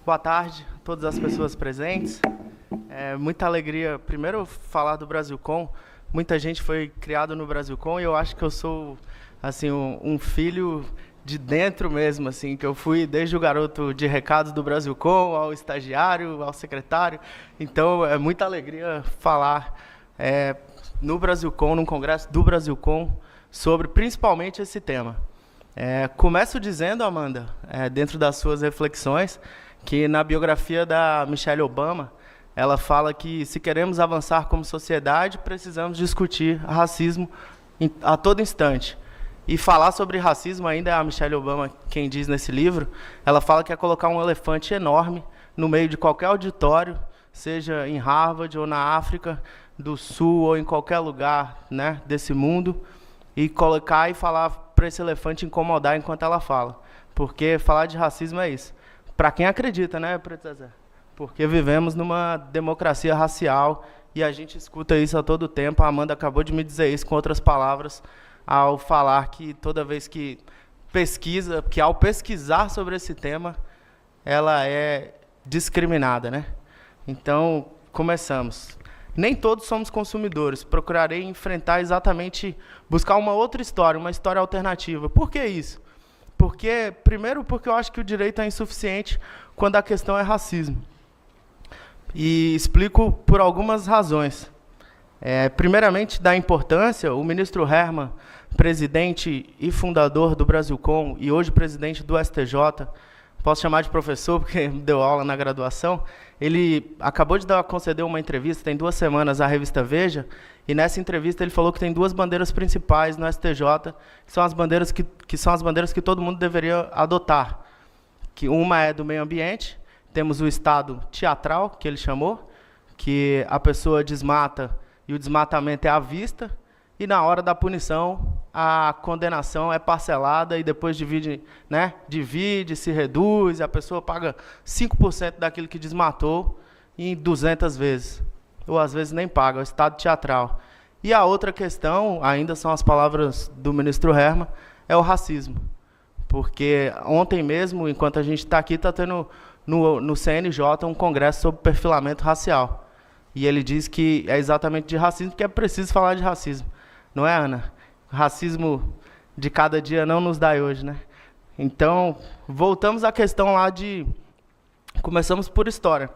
Boa tarde a todas as pessoas presentes. É muita alegria, primeiro, falar do Brasilcom. Muita gente foi criado no Brasilcom e eu acho que eu sou assim um filho de dentro mesmo, assim, que eu fui desde o garoto de recados do Brasilcom ao estagiário, ao secretário. Então é muita alegria falar no Brasilcom, num congresso do Brasilcom, sobre principalmente esse tema. Começo dizendo, Amanda, dentro das suas reflexões, que na biografia da Michelle Obama, ela fala que se queremos avançar como sociedade, precisamos discutir racismo a todo instante. E falar sobre racismo ainda é a Michelle Obama quem diz nesse livro. Ela fala que é colocar um elefante enorme no meio de qualquer auditório, seja em Harvard ou na África do Sul ou em qualquer lugar, né, desse mundo, e colocar e falar para esse elefante incomodar enquanto ela fala. Porque falar de racismo é isso. Para quem acredita, né, Preto Zezé? Porque vivemos numa democracia racial e a gente escuta isso a todo tempo. A Amanda acabou de me dizer isso com outras palavras, ao falar que toda vez que pesquisa, que ao pesquisar sobre esse tema, ela é discriminada, né? Então, começamos. Nem todos somos consumidores. Procurarei enfrentar exatamente, buscar uma outra história, uma história alternativa. Por que isso? Primeiro, porque eu acho que o direito é insuficiente quando a questão é racismo. E explico por algumas razões. Primeiramente, da importância, o ministro Herman, presidente e fundador do Brasilcom e hoje presidente do STJ, posso chamar de professor porque deu aula na graduação, ele acabou de conceder uma entrevista, tem 2 semanas, à revista Veja, e nessa entrevista ele falou que tem 2 bandeiras principais no STJ, que são as bandeiras que todo mundo deveria adotar. Que uma é do meio ambiente, temos o estado teatral, que ele chamou, que a pessoa desmata e o desmatamento é à vista, e na hora da punição, a condenação é parcelada e depois divide, se reduz, e a pessoa paga 5% daquilo que desmatou em 200 vezes. Ou às vezes nem paga, é o estado teatral. E a outra questão, ainda são as palavras do ministro Herman, é o racismo. Porque ontem mesmo, enquanto a gente está aqui, está tendo no CNJ um congresso sobre perfilamento racial. E ele diz que é exatamente de racismo, que é preciso falar de racismo. Não é, Ana? Racismo de cada dia não nos dá hoje, né? Então, voltamos à questão lá de... Começamos por história.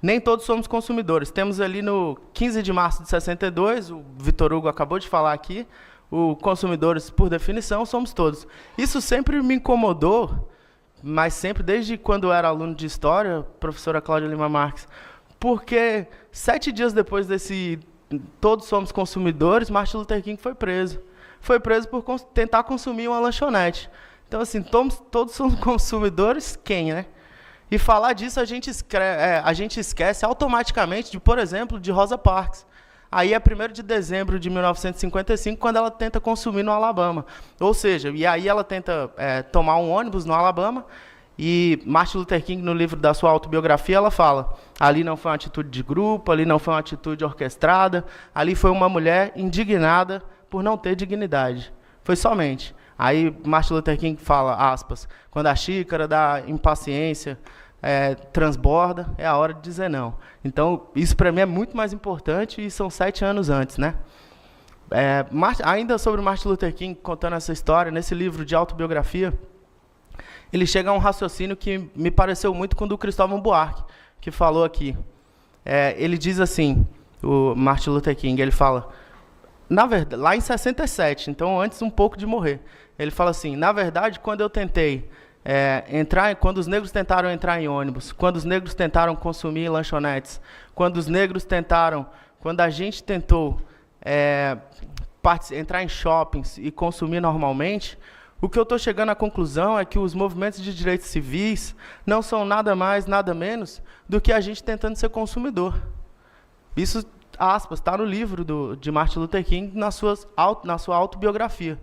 Nem todos somos consumidores. Temos ali no 15 de março de 62, o Vitor Hugo acabou de falar aqui, os consumidores, por definição, somos todos. Isso sempre me incomodou, mas sempre, desde quando eu era aluno de História, professora Cláudia Lima Marques, porque 7 dias depois desse todos somos consumidores, Martin Luther King foi preso. Foi preso por tentar consumir uma lanchonete. Então, assim, todos somos consumidores, quem, né? E falar disso, a gente esquece automaticamente, de, por exemplo, de Rosa Parks. Aí é 1º de dezembro de 1955, quando ela tenta consumir no Alabama. Ou seja, e aí ela tenta tomar um ônibus no Alabama, e Martin Luther King, no livro da sua autobiografia, ela fala, ali não foi uma atitude de grupo, ali não foi uma atitude orquestrada, ali foi uma mulher indignada por não ter dignidade. Foi somente. Aí Martin Luther King fala, aspas, quando a xícara da impaciência transborda, é a hora de dizer não. Então, isso para mim é muito mais importante e são 7 anos antes, né? Ainda sobre Martin Luther King, contando essa história, nesse livro de autobiografia, ele chega a um raciocínio que me pareceu muito com o do Cristóvão Buarque, que falou aqui. Ele diz assim, o Martin Luther King, ele fala, na verdade, lá em 67, então antes um pouco de morrer, ele fala assim, na verdade, quando eu tentei quando os negros tentaram entrar em ônibus, quando os negros tentaram consumir lanchonetes, quando a gente tentou entrar em shoppings e consumir normalmente, o que eu estou chegando à conclusão é que os movimentos de direitos civis não são nada mais, nada menos do que a gente tentando ser consumidor. Isso, aspas, está no livro de Martin Luther King, na sua autobiografia.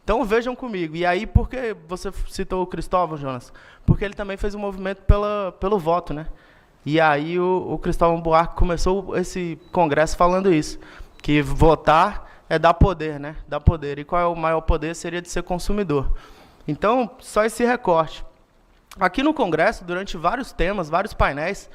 Então vejam comigo. E aí, por que você citou o Cristóvão, Jonas? Porque ele também fez um movimento pelo voto, né? E aí o Cristóvão Buarque começou esse congresso falando isso, que votar é dar poder, né? Dar poder. E qual é o maior poder? Seria de ser consumidor. Então, só esse recorte. Aqui no Congresso, durante vários temas, vários painéis,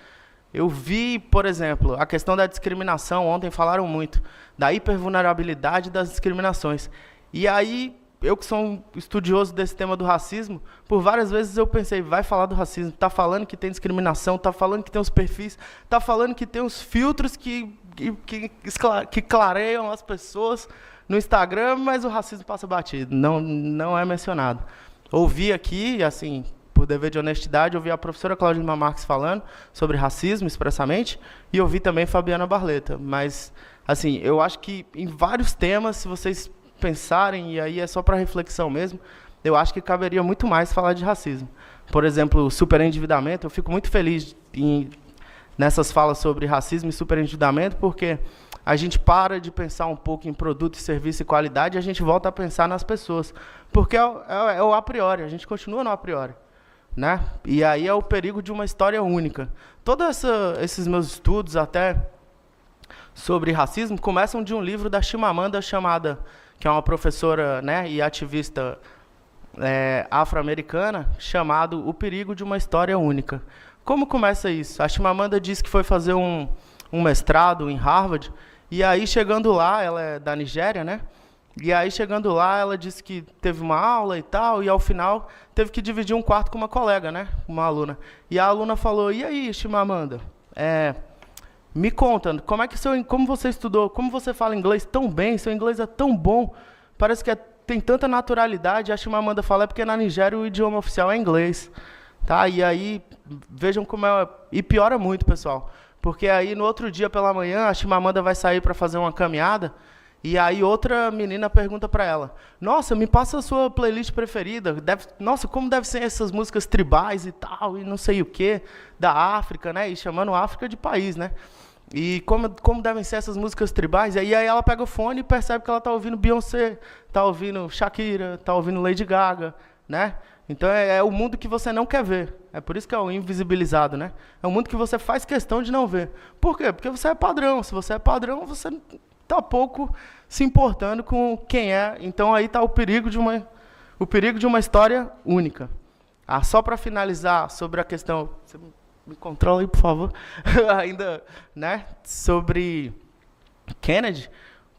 eu vi, por exemplo, a questão da discriminação. Ontem falaram muito da hipervulnerabilidade das discriminações. E aí, eu que sou um estudioso desse tema do racismo, por várias vezes eu pensei, vai falar do racismo, está falando que tem discriminação, está falando que tem os perfis, está falando que tem os filtros que clareiam as pessoas no Instagram, mas o racismo passa batido, não é mencionado. Ouvi aqui, assim, por dever de honestidade, ouvi a professora Claudina Marques falando sobre racismo expressamente, e ouvi também Fabiana Barleta, mas, assim, eu acho que em vários temas, se vocês pensarem, e aí é só para reflexão mesmo, eu acho que caberia muito mais falar de racismo. Por exemplo, o superendividamento, eu fico muito feliz nessas falas sobre racismo e superendividamento, porque a gente para de pensar um pouco em produto, serviço e qualidade, e a gente volta a pensar nas pessoas, porque é o a priori, a gente continua no a priori, né? E aí é o perigo de uma história única. Todos esses meus estudos, até sobre racismo, começam de um livro da Chimamanda que é uma professora, né, e ativista afro-americana, chamado O Perigo de uma História Única. Como começa isso? A Chimamanda disse que foi fazer um mestrado em Harvard, e aí chegando lá, ela é da Nigéria, né? E aí chegando lá, ela disse que teve uma aula e tal, e ao final teve que dividir um quarto com uma colega, né? Uma aluna. E a aluna falou, e aí, Chimamanda, me conta, como você estudou, como você fala inglês tão bem, seu inglês é tão bom, parece que tem tanta naturalidade. A Chimamanda fala, é porque na Nigéria o idioma oficial é inglês. Tá? E aí, vejam como e piora muito, pessoal, porque aí no outro dia pela manhã, a Chimamanda vai sair para fazer uma caminhada, e aí outra menina pergunta para ela, nossa, me passa a sua playlist preferida, nossa, como devem ser essas músicas tribais e tal, e não sei o que, da África, né, e chamando a África de país, né. E como devem ser essas músicas tribais? E aí ela pega o fone e percebe que ela está ouvindo Beyoncé, está ouvindo Shakira, está ouvindo Lady Gaga, né? Então é o mundo que você não quer ver. É por isso que é o invisibilizado, né? É um mundo que você faz questão de não ver. Por quê? Porque você é padrão. Se você é padrão, você está pouco se importando com quem é. Então aí está o perigo de uma história única. Só para finalizar sobre a questão... Me controla aí, por favor. Ainda, né, sobre Kennedy,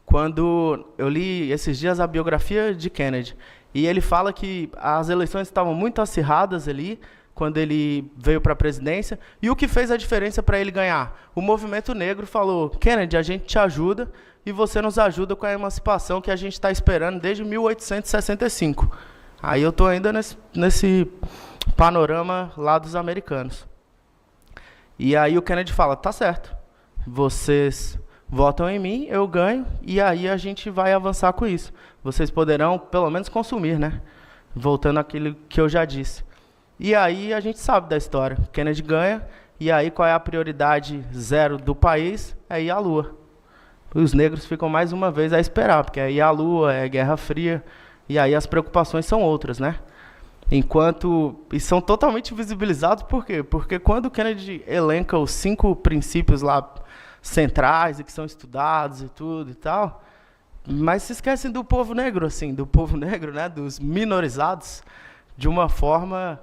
quando eu li esses dias a biografia de Kennedy, e ele fala que as eleições estavam muito acirradas ali, quando ele veio para a presidência, e o que fez a diferença para ele ganhar? O movimento negro falou, Kennedy, a gente te ajuda, e você nos ajuda com a emancipação que a gente está esperando desde 1865. Aí eu estou ainda nesse panorama lá dos americanos. E aí o Kennedy fala, tá certo, vocês votam em mim, eu ganho, e aí a gente vai avançar com isso. Vocês poderão, pelo menos, consumir, né? Voltando àquilo que eu já disse. E aí a gente sabe da história. Kennedy ganha, e aí qual é a prioridade zero do país? É ir à Lua. Os negros ficam mais uma vez a esperar, porque é ir à Lua, é Guerra Fria, e aí as preocupações são outras, né? E são totalmente visibilizados, por quê? Porque quando o Kennedy elenca os 5 princípios lá centrais e que são estudados e tudo e tal, mas se esquecem do povo negro, assim, né, dos minorizados, de uma forma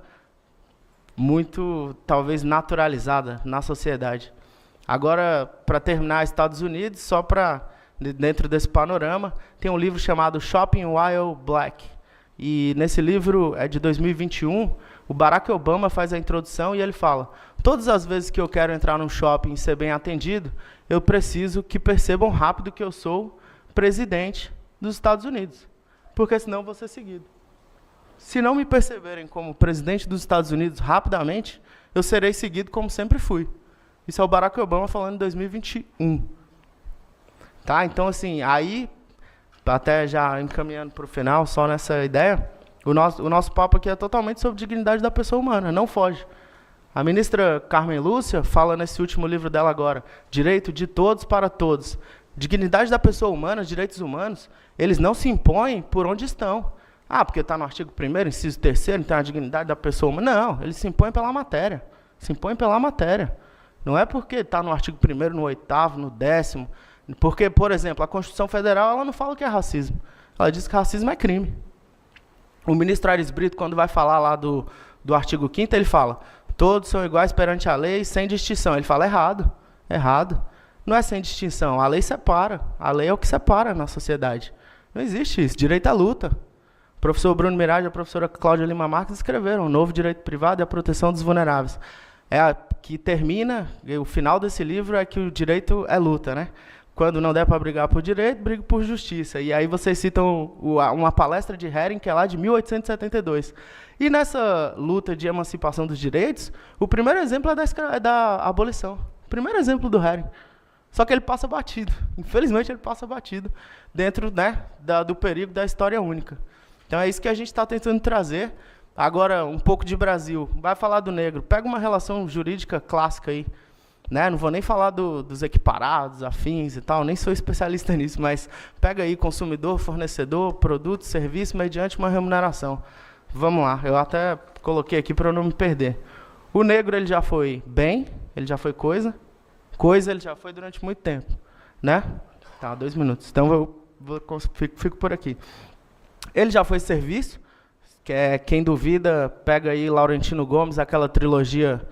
muito, talvez, naturalizada na sociedade. Agora, para terminar, Estados Unidos, só para, dentro desse panorama, tem um livro chamado Shopping While Black. E nesse livro, é de 2021, o Barack Obama faz a introdução e ele fala, todas as vezes que eu quero entrar num shopping e ser bem atendido, eu preciso que percebam rápido que eu sou presidente dos Estados Unidos, porque senão eu vou ser seguido. Se não me perceberem como presidente dos Estados Unidos rapidamente, eu serei seguido como sempre fui. Isso é o Barack Obama falando em 2021. Tá? Então, assim, aí... até já encaminhando para o final, só nessa ideia, o nosso papo aqui é totalmente sobre dignidade da pessoa humana, não foge. A ministra Carmen Lúcia fala nesse último livro dela agora, direito de todos para todos. Dignidade da pessoa humana, direitos humanos, eles não se impõem por onde estão. Porque está no artigo 1º, inciso 3º, então a dignidade da pessoa humana. Não, eles se impõem pela matéria. Se impõem pela matéria. Não é porque está no artigo 1º, no 8º, no 10º, porque, por exemplo, a Constituição Federal ela não fala o que é racismo. Ela diz que racismo é crime. O ministro Aires Brito, quando vai falar lá do do artigo 5º, ele fala, todos são iguais perante a lei, sem distinção. Ele fala errado, errado. Não é sem distinção, a lei separa. A lei é o que separa na sociedade. Não existe isso, direito à luta. O professor Bruno Mirage e a professora Cláudia Lima Marques escreveram o novo direito privado e a proteção dos vulneráveis. Que termina, o final desse livro é que o direito é luta, né? Quando não der para brigar por direito, briga por justiça. E aí vocês citam uma palestra de Hering, que é lá de 1872. E nessa luta de emancipação dos direitos, o primeiro exemplo é da abolição. O primeiro exemplo do Hering. Só que ele passa batido. Infelizmente, ele passa batido dentro, né, do perigo da história única. Então é isso que a gente está tentando trazer. Agora, um pouco de Brasil. Vai falar do negro. Pega uma relação jurídica clássica aí. Né? Não vou nem falar dos equiparados, afins e tal, nem sou especialista nisso, mas pega aí consumidor, fornecedor, produto, serviço, mediante uma remuneração. Vamos lá, eu até coloquei aqui para eu não me perder. O negro ele já foi bem, ele já foi coisa ele já foi durante muito tempo. Né? Tá, 2 minutos. Então fico por aqui. Ele já foi serviço, que é quem duvida, pega aí Laurentino Gomes, aquela trilogia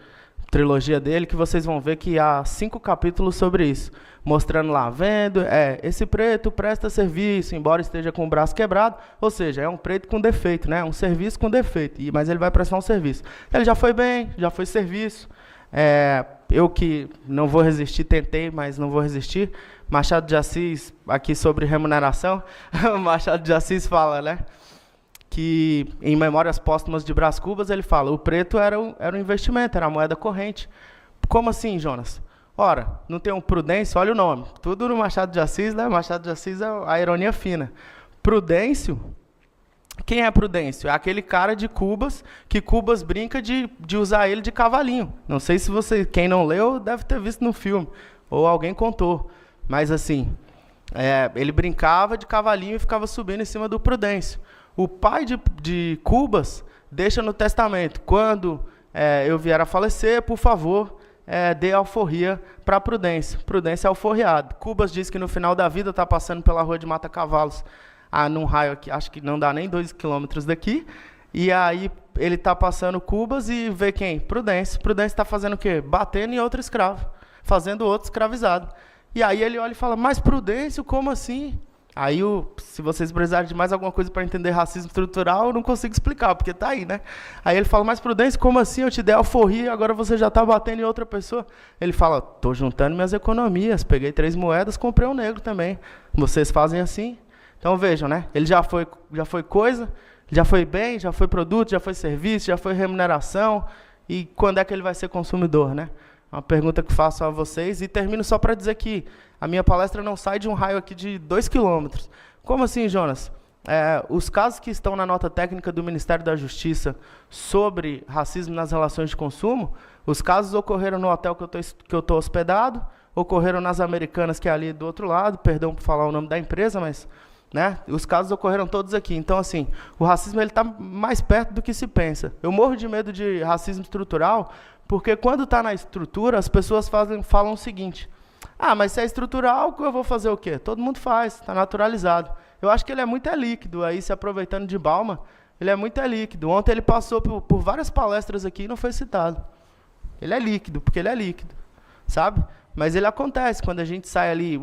dele, que vocês vão ver que há 5 capítulos sobre isso, mostrando lá, vendo, esse preto presta serviço, embora esteja com o braço quebrado, ou seja, é um preto com defeito, né? Um serviço com defeito, mas ele vai prestar um serviço. Ele já foi bem, já foi serviço, eu que não vou resistir, tentei, mas não vou resistir. Machado de Assis, aqui sobre remuneração, Machado de Assis fala, né? Que em Memórias Póstumas de Brás Cubas, ele fala, o preto era um investimento, era a moeda corrente. Como assim, Jonas? Ora, não tem um Prudêncio, olha o nome, tudo no Machado de Assis, né? Machado de Assis é a ironia fina. Prudêncio, quem é Prudêncio? É aquele cara de Cubas, que Cubas brinca de usar ele de cavalinho. Não sei se quem não leu, deve ter visto no filme, ou alguém contou. Mas assim, ele brincava de cavalinho e ficava subindo em cima do Prudêncio. O pai de Cubas deixa no testamento, quando eu vier a falecer, por favor, dê alforria para Prudêncio. Prudêncio é alforriado. Cubas diz que no final da vida está passando pela rua de Mata Cavalos, num raio aqui, acho que não dá nem 2 quilômetros daqui, e aí ele está passando Cubas e vê quem? Prudêncio. Prudêncio está fazendo o quê? Batendo em outro escravo, fazendo outro escravizado. E aí ele olha e fala, mas Prudêncio, como assim? Aí, se vocês precisarem de mais alguma coisa para entender racismo estrutural, eu não consigo explicar, porque está aí, né? Aí ele fala, mas Prudêncio, como assim? Eu te dei alforria, agora você já está batendo em outra pessoa. Ele fala, estou juntando minhas economias, peguei 3 moedas, comprei um negro também. Vocês fazem assim? Então vejam, né? Ele já foi coisa, já foi bem, já foi produto, já foi serviço, já foi remuneração. E quando é que ele vai ser consumidor, né? Uma pergunta que faço a vocês e termino só para dizer que a minha palestra não sai de um raio aqui de 2 quilômetros. Como assim, Jonas? Os casos que estão na nota técnica do Ministério da Justiça sobre racismo nas relações de consumo, os casos ocorreram no hotel que eu estou hospedado, ocorreram nas Americanas, que é ali do outro lado, perdão por falar o nome da empresa, mas né, os casos ocorreram todos aqui. Então, assim, o racismo está mais perto do que se pensa. Eu morro de medo de racismo estrutural, porque quando está na estrutura, as pessoas falam o seguinte, mas se é estrutural, eu vou fazer o quê? Todo mundo faz, está naturalizado. Eu acho que ele é muito líquido, aí se aproveitando de Balma, ele é muito líquido. Ontem ele passou por várias palestras aqui e não foi citado. Ele é líquido, porque ele é líquido, sabe? Mas ele acontece, quando a gente sai ali,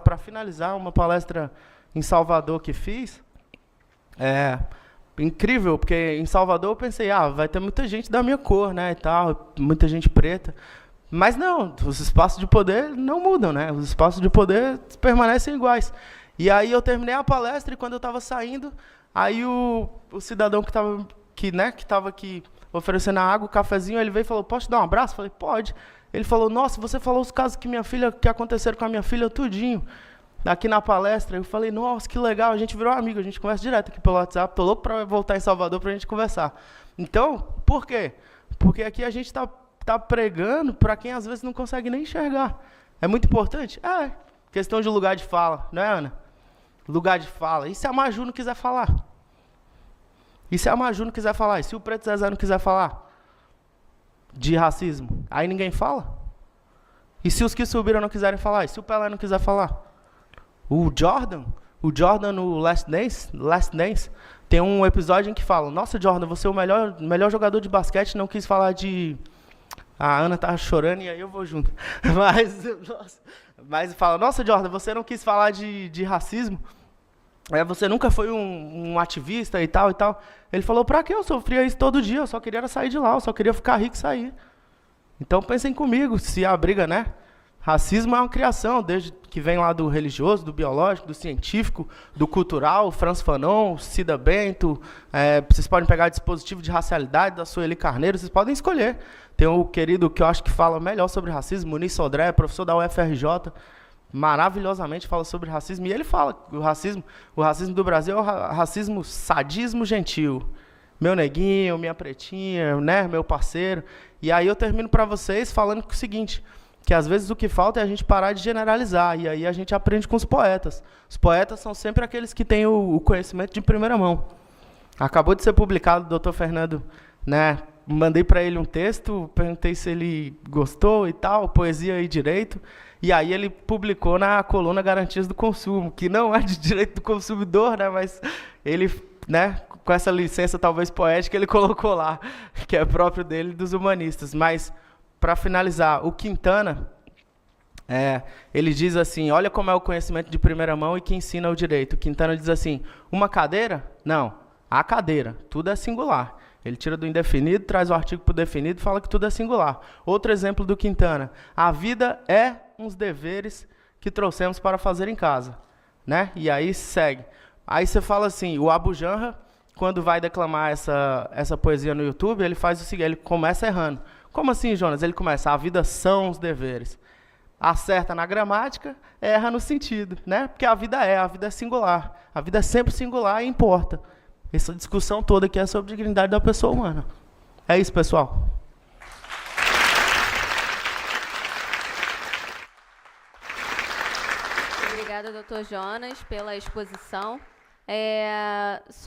para finalizar, uma palestra em Salvador que fiz, incrível, porque em Salvador eu pensei, vai ter muita gente da minha cor, né, e tal, muita gente preta. Mas não, os espaços de poder não mudam, né? Os espaços de poder permanecem iguais. E aí eu terminei a palestra e quando eu estava saindo, aí o cidadão que estava aqui oferecendo a água, o cafezinho, ele veio e falou, posso te dar um abraço? Eu falei, pode. Ele falou, nossa, você falou os casos que aconteceram com a minha filha tudinho. Aqui na palestra, eu falei, nossa, que legal, a gente virou amigo, a gente conversa direto aqui pelo WhatsApp, tô louco para voltar em Salvador para a gente conversar. Então, por quê? Porque aqui a gente está pregando para quem às vezes não consegue nem enxergar. É muito importante? Questão de lugar de fala, não é, Ana? Lugar de fala. E se a Maju não quiser falar? E se a Maju não quiser falar? E se o Preto Zezé não quiser falar de racismo? Aí ninguém fala? E se os que subiram não quiserem falar? E se o Pelé não quiser falar? O Jordan no Last Dance, tem um episódio em que falam, nossa, Jordan, você é o melhor jogador de basquete, não quis falar de... A Ana tava chorando e aí eu vou junto. Mas fala, nossa, Jordan, você não quis falar de racismo? Você nunca foi um ativista e tal e tal. Ele falou, pra que eu sofria isso todo dia? Eu só queria sair de lá, eu só queria ficar rico e sair. Então pensem comigo, se a briga, né? Racismo é uma criação, desde que vem lá do religioso, do biológico, do científico, do cultural, Franz Fanon, Cida Bento, vocês podem pegar dispositivo de racialidade da Sueli Carneiro, vocês podem escolher. Tem o querido que eu acho que fala melhor sobre racismo, Muniz Sodré, professor da UFRJ, maravilhosamente fala sobre racismo, e ele fala que o racismo do Brasil é o racismo sadismo gentil. Meu neguinho, minha pretinha, né, meu parceiro. E aí eu termino para vocês falando o seguinte, que às vezes o que falta é a gente parar de generalizar, e aí a gente aprende com os poetas. Os poetas são sempre aqueles que têm o conhecimento de primeira mão. Acabou de ser publicado, o Dr. Fernando, né, mandei para ele um texto, perguntei se ele gostou e tal, poesia e direito, e aí ele publicou na coluna Garantias do Consumo, que não é de direito do consumidor, né, mas ele, né, com essa licença talvez poética, ele colocou lá, que é próprio dele e dos humanistas. Mas, para finalizar, o Quintana, ele diz assim, olha como é o conhecimento de primeira mão e que ensina o direito. O Quintana diz assim, uma cadeira? Não, a cadeira, tudo é singular. Ele tira do indefinido, traz o artigo para o definido e fala que tudo é singular. Outro exemplo do Quintana, a vida é uns deveres que trouxemos para fazer em casa, né? E aí segue. Aí você fala assim, o Abu Janra, quando vai declamar essa poesia no YouTube, ele faz o seguinte, ele começa errando. Como assim, Jonas? Ele começa, a vida são os deveres. Acerta na gramática, erra no sentido, né? Porque a vida é singular. A vida é sempre singular e importa. Essa discussão toda aqui é sobre a dignidade da pessoa humana. É isso, pessoal. Obrigada, Dr. Jonas, pela exposição.